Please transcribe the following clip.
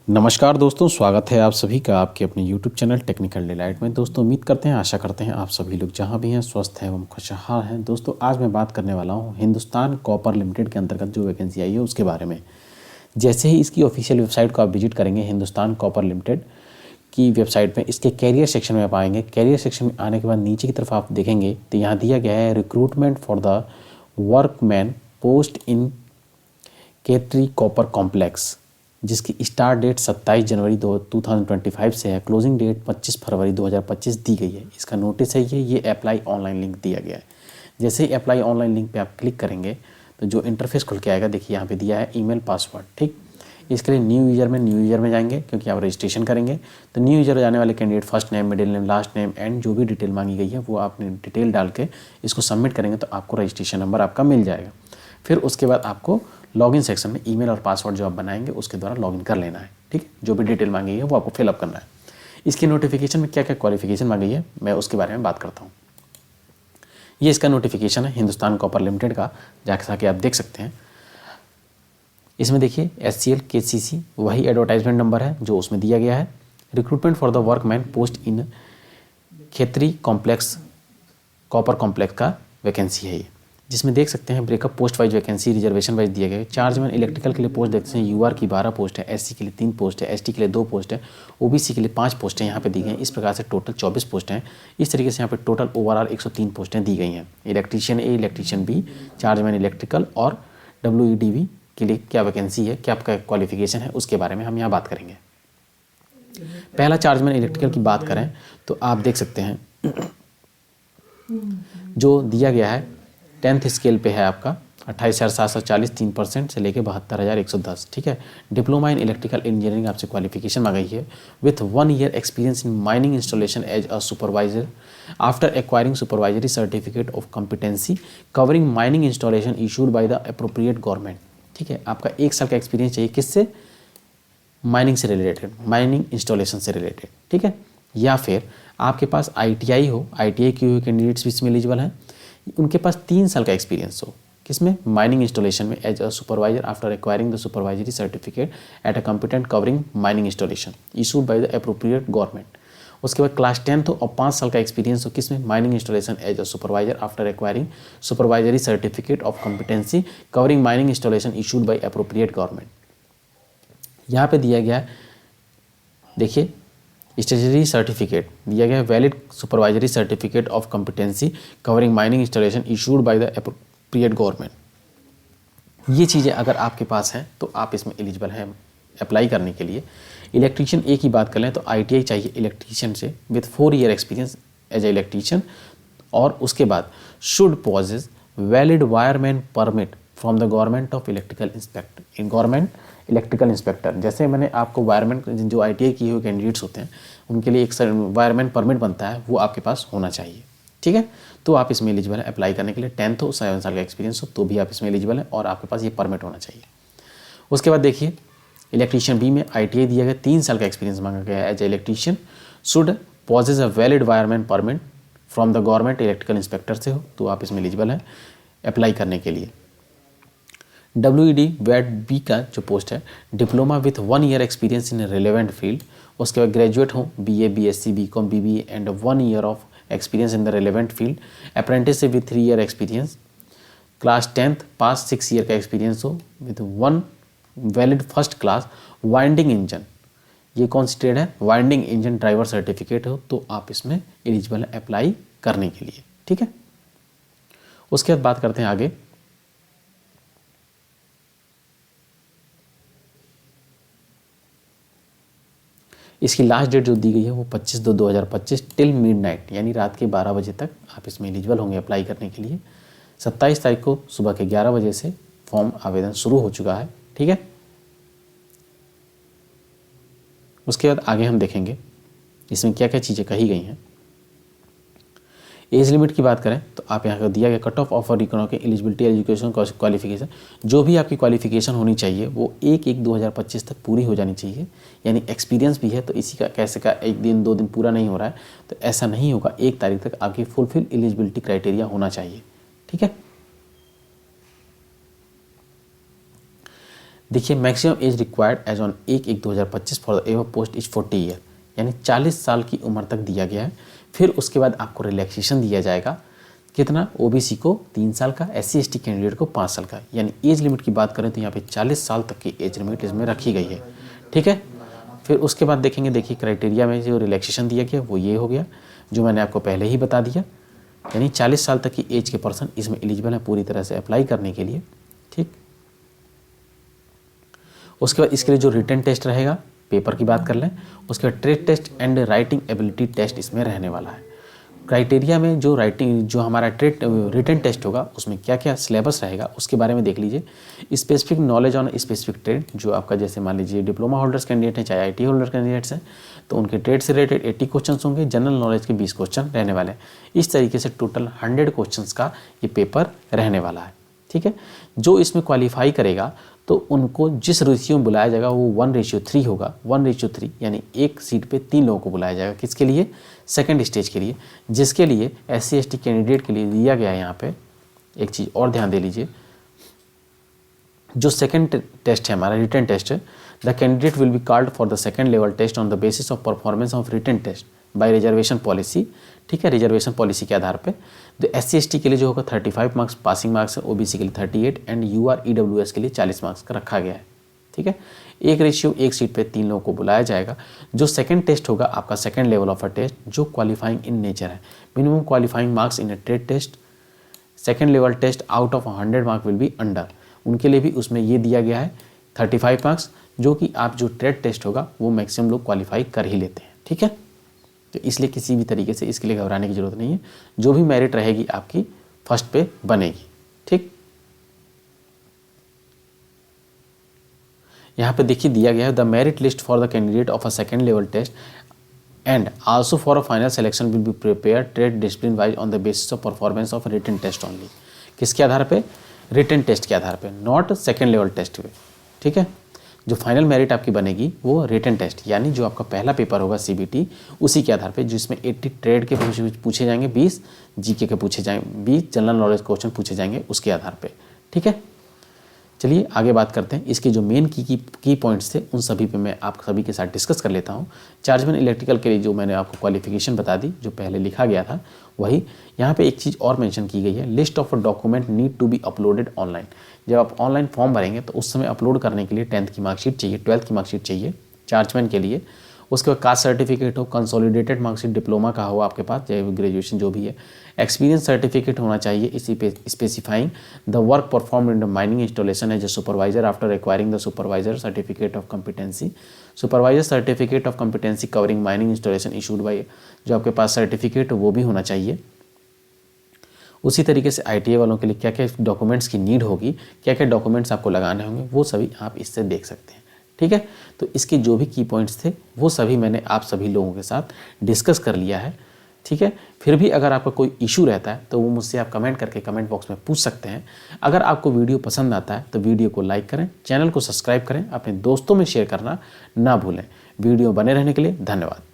नमस्कार दोस्तों, स्वागत है आप सभी का आपके अपने YouTube चैनल टेक्निकल डिलाइट में। दोस्तों उम्मीद करते हैं, आशा करते हैं आप सभी लोग जहां भी हैं स्वस्थ हैं एवं खुशहाल हैं। दोस्तों आज मैं बात करने वाला हूं हिंदुस्तान कॉपर लिमिटेड के अंतर्गत जो वैकेंसी आई है उसके बारे में। जैसे ही इसकी ऑफिशियल वेबसाइट को आप विजिट करेंगे, हिंदुस्तान कॉपर लिमिटेड की वेबसाइट में इसके कैरियर सेक्शन में आप आएंगे। कैरियर सेक्शन में आने के बाद नीचे की तरफ आप देखेंगे तो यहाँ दिया गया है recruitment for the workman post in Khetri copper complex, जिसकी स्टार्ट डेट 27 जनवरी 2025 से है। क्लोजिंग डेट 25 फरवरी 2025 दी गई है। इसका नोटिस है ये अप्लाई ऑनलाइन लिंक दिया गया है। जैसे ही अप्लाई ऑनलाइन लिंक पे आप क्लिक करेंगे तो जो इंटरफेस खुल के आएगा, देखिए यहाँ पे दिया है ईमेल पासवर्ड। ठीक, इसके लिए न्यू यूज़र में जाएंगे क्योंकि आप रजिस्ट्रेशन करेंगे। तो न्यू यूज़र जाने वाले candidate first name, middle name, last name and जो भी डिटेल मांगी गई है वो आपने डिटेल डाल के इसको सबमिट करेंगे तो आपको रजिस्ट्रेशन नंबर आपका मिल जाएगा। फिर उसके बाद आपको लॉगिन सेक्शन में ईमेल और पासवर्ड जो आप बनाएंगे उसके द्वारा लॉगिन कर लेना है। ठीक है, जो भी डिटेल मांगी है वो आपको फिलअप करना है। इसकी नोटिफिकेशन में क्या क्या क्वालिफिकेशन मांगी है मैं उसके बारे में बात करता हूँ। ये इसका नोटिफिकेशन है हिंदुस्तान कॉपर लिमिटेड का, जाके आप देख सकते हैं। इसमें देखिए SCL KCC वही एडवर्टाइजमेंट नंबर है जो उसमें दिया गया है। Recruitment for the workman post in Khetri complex copper complex का वैकेंसी है ये, जिसमें देख सकते हैं breakup post wise vacancy reservation wise दिए गए। चार्जमैन इलेक्ट्रिकल के लिए पोस्ट देखते हैं UR की 12 पोस्ट है, SC के लिए 3 पोस्ट है, ST के लिए 2 पोस्ट है, OBC के लिए 5 पोस्टें यहाँ पे दी गई हैं। इस प्रकार से टोटल 24 पोस्ट हैं। इस तरीके से यहाँ पे टोटल ओवरऑल 103 पोस्टें दी गई हैं। Electrician A, electrician B, chargeman electrical और WEDV के लिए क्या वैकेंसी है, क्या आपका क्वालिफिकेशन है, उसके बारे में हम यहाँ बात करेंगे। पहला चार्जमैन इलेक्ट्रिकल की बात करें तो आप देख सकते हैं जो दिया गया है 10th स्केल पे है आपका 28,740 3% से लेके 72,110। ठीक है, डिप्लोमा इन इलेक्ट्रिकल इंजीनियरिंग आपसे क्वालिफिकेशन मांगी है with 1 year experience in mining installation as a supervisor after acquiring supervisory certificate of competency covering mining installation issued by the appropriate government. ठीक है, आपका 1 साल का एक्सपीरियंस चाहिए, किससे? माइनिंग से रिलेटेड, माइनिंग इंस्टॉलेशन से रिलेटेड। ठीक है, या फिर आपके पास ITI हो, ITI किए हुए कैंडिडेट्स भी इसमें एलिजिबल हैं। उनके पास 3 साल का एक्सपीरियंस हो, किसमें? माइनिंग इंस्टॉलेशन में as a supervisor after acquiring the supervisory certificate at a competent covering mining installation issued by the appropriate government. उसके बाद क्लास 10th हो और 5 साल का एक्सपीरियंस हो, किसमें? Mining installation as a supervisor after acquiring supervisory certificate of competency covering mining installation issued by appropriate government. यहाँ पे दिया गया है, देखिए स्टेचुटरी सर्टिफिकेट दिया गया है, valid supervisory certificate of competency covering mining installation issued by the appropriate government. ये चीज़ें अगर आपके पास हैं तो आप इसमें एलिजिबल हैं अप्लाई करने के लिए। इलेक्ट्रीशियन A की बात कर लें तो ITI चाहिए इलेक्ट्रीशियन से with 4 year experience as a electrician, और उसके बाद should possess valid wireman permit from the government of electrical inspector in government electrical inspector. जैसे मैंने आपको वायरमैन जो ITI किए हुए कैंडिडेट्स होते हैं उनके लिए एक वायरमैन परमिट बनता है, वो आपके पास होना चाहिए। ठीक है, तो आप इसमें एलिजिबल है अप्लाई करने के लिए। 10th हो, 7 साल का एक्सपीरियंस हो तो भी आप इसमें एलिजिबल है और आपके पास ये परमिट होना चाहिए। उसके बाद देखिए इलेक्ट्रीशियन B में ITI दिया गया, 3 साल का एक्सपीरियंस मांगा गया है as a electrician, should possess a valid wireman permit from the government electrical inspector से हो तो आप इसमें एलिजिबल हैं अप्लाई करने के लिए। WED वेट B का जो पोस्ट है diploma with 1 year experience in relevant field. उसके बाद ग्रेजुएट हो BA, BSc, BCom, BBA and 1 year of experience in the relevant field. Apprenticeship with 3 year experience. Class 10th pass 6 year का experience हो with 1 valid first class winding engine, ये कौन सी trade है? Winding engine driver certificate हो तो आप इसमें eligible है अप्लाई करने के लिए। ठीक है, उसके बाद बात करते हैं आगे। इसकी लास्ट डेट जो दी गई है वो 25/2/2025 टिल मिडनाइट, यानी रात के 12 बजे तक आप इसमें एलिजिबल होंगे अप्लाई करने के लिए। 27 तारीख को सुबह के 11 बजे से फॉर्म आवेदन शुरू हो चुका है। ठीक है, उसके बाद आगे हम देखेंगे इसमें क्या क्या चीज़ें कही गई हैं। एज लिमिट की बात करें तो आप यहाँ का दिया गया cut off offer economic eligibility education qualification, जो भी आपकी क्वालिफिकेशन होनी चाहिए वो 1/1/2025 तक पूरी हो जानी चाहिए। यानी एक्सपीरियंस भी है तो इसी का कैसे का 1 दिन 2 दिन पूरा नहीं हो रहा है तो ऐसा नहीं होगा, 1 तारीख तक आपकी फुलफिल एलिजिबिलिटी क्राइटेरिया होना चाहिए। ठीक है, देखिए maximum age required age on 1/1/2025 for the above post is 40 year, यानी 40 साल की उम्र तक दिया गया है। फिर उसके बाद आपको रिलैक्सेशन दिया जाएगा, कितना, ओबीसी को 3 साल का, SC ST कैंडिडेट को 5 साल का, यानी एज लिमिट की बात करें तो यहाँ पे 40 साल तक की एज लिमिट इसमें रखी गई है। ठीक है, फिर उसके बाद देखेंगे, देखिए क्राइटेरिया में जो रिलैक्सेशन दिया गया वो ये हो गया जो मैंने आपको पहले ही बता दिया, यानी 40 साल तक की एज के पर्सन इसमें एलिजिबल है पूरी तरह से अप्लाई करने के लिए। ठीक, उसके बाद इसके लिए जो रिटन टेस्ट रहेगा, पेपर की बात कर लें, उसके बाद trade test and writing ability test इसमें रहने वाला है। क्राइटेरिया में जो हमारा रिटन टेस्ट होगा उसमें क्या क्या सिलेबस रहेगा उसके बारे में देख लीजिए। Specific knowledge on specific trade, जो आपका जैसे मान लीजिए डिप्लोमा होल्डर्स कैंडिडेट हैं चाहे IT होल्डर कैंडिडेट्स हैं तो उनके ट्रेड से रिलेटेड 80 क्वेश्चन होंगे, जनरल नॉलेज के 20 क्वेश्चन रहने वाले हैं। इस तरीके से टोटल 100 क्वेश्चन का ये पेपर रहने वाला है। ठीक है, जो इसमें क्वालिफाई करेगा तो उनको जिस रेशियो में बुलाया जाएगा वो 1:3 होगा, 1:3, यानी एक सीट पे 3 लोगों को बुलाया जाएगा। किसके लिए, सेकंड स्टेज के लिए, जिसके लिए SC ST कैंडिडेट के लिए दिया गया है। यहाँ पे एक चीज़ और ध्यान दे लीजिए, जो सेकंड टेस्ट है हमारा रिटन टेस्ट है, the candidate will be called for the second level test on the basis of performance of written test by reservation policy. ठीक है, रिजर्वेशन पॉलिसी के आधार पे तो SC ST के लिए जो होगा 35 मार्क्स पासिंग मार्क्स है, OBC के लिए 38 एंड UR EWS के लिए 40 मार्क्स का रखा गया है। ठीक है, एक रेशियो एक सीट पे 3 लोगों को बुलाया जाएगा। जो सेकंड टेस्ट होगा आपका second level of a test जो क्वालिफाइंग इन नेचर है, minimum qualifying marks in a trade test, second level test out of 100 mark will be under, उनके लिए भी उसमें ये दिया गया है 35 मार्क्स, जो कि आप जो ट्रेड टेस्ट होगा वो मैक्सिमम लोग क्वालिफाई कर ही लेते हैं। ठीक है, तो इसलिए किसी भी तरीके से इसके लिए घबराने की जरूरत नहीं है, जो भी मेरिट रहेगी आपकी फर्स्ट पे बनेगी। ठीक, यहाँ पे देखिए दिया गया है the merit list for the candidate of a second level test and also for a final selection will be prepare trade discipline wise on the basis of performance of written test only. किसके आधार पे, written test के आधार पे, not second level test पे। ठीक है, जो final merit आपकी बनेगी वो रिटन टेस्ट, यानी जो आपका पहला पेपर होगा CBT उसी के आधार पे, जिसमें 80 ट्रेड के पूछे जाएंगे, 20 GK के पूछे जाएंगे, 20 जनरल नॉलेज क्वेश्चन पूछे जाएंगे उसके आधार पे। ठीक है, चलिए आगे बात करते हैं। इसके जो मेन की पॉइंट्स थे उन सभी पे मैं आप सभी के साथ डिस्कस कर लेता हूँ। चार्जमैन इलेक्ट्रिकल के लिए जो मैंने आपको क्वालिफिकेशन बता दी, जो पहले लिखा गया था वही, यहाँ पे एक चीज़ और मेंशन की गई है, list of document need to be uploaded online. जब आप ऑनलाइन फॉर्म भरेंगे तो उस समय अपलोड करने के लिए 10th की मार्कशीट चाहिए, 12th की मार्कशीट चाहिए चार्जमैन के लिए। उसके बाद कास्ट सर्टिफिकेट हो, कंसोलिडेटेड मार्कशीट डिप्लोमा का हो आपके पास, चाहे ग्रेजुएशन जो भी है, एक्सपीरियंस सर्टिफिकेट होना चाहिए इसी पे specifying the work perform in the mining installation as a supervisor after acquiring the supervisor certificate of competency, supervisor certificate of competency covering mining installation issued by, जो आपके पास सर्टिफिकेट वो भी होना चाहिए। उसी तरीके से ITA वालों के लिए क्या क्या डॉक्यूमेंट्स की नीड होगी, क्या क्या डॉक्यूमेंट्स आपको लगाने होंगे, वो सभी आप इससे देख सकते हैं। ठीक है, तो इसके जो भी की पॉइंट्स थे वो सभी मैंने आप सभी लोगों के साथ डिस्कस कर लिया है। ठीक है, फिर भी अगर आपका कोई इशू रहता है तो वो मुझसे आप कमेंट करके कमेंट बॉक्स में पूछ सकते हैं। अगर आपको वीडियो पसंद आता है तो वीडियो को लाइक करें, चैनल को सब्सक्राइब करें, अपने दोस्तों में शेयर करना ना भूलें। वीडियो बने रहने के लिए धन्यवाद।